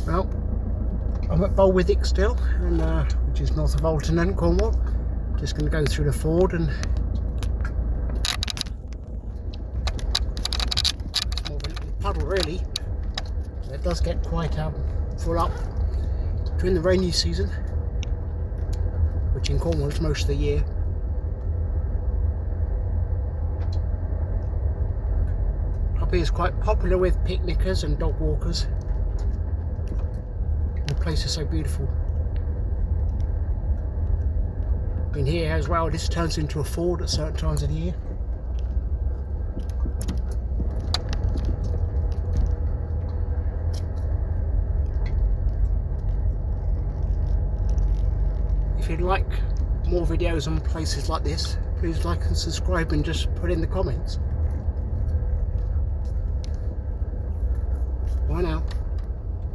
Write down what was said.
Well, I'm at Bowithick still, and which is north of Alton and Cornwall. Just going to go through the ford, and it's more of a little puddle really. It does get quite full up during the rainy season, which in Cornwall is most of the year. Up here is quite popular with picnickers and dog walkers. The place is so beautiful. In here as well, this turns into a ford at certain times of the year. If you'd like more videos on places like this, please like and subscribe and just put in the comments.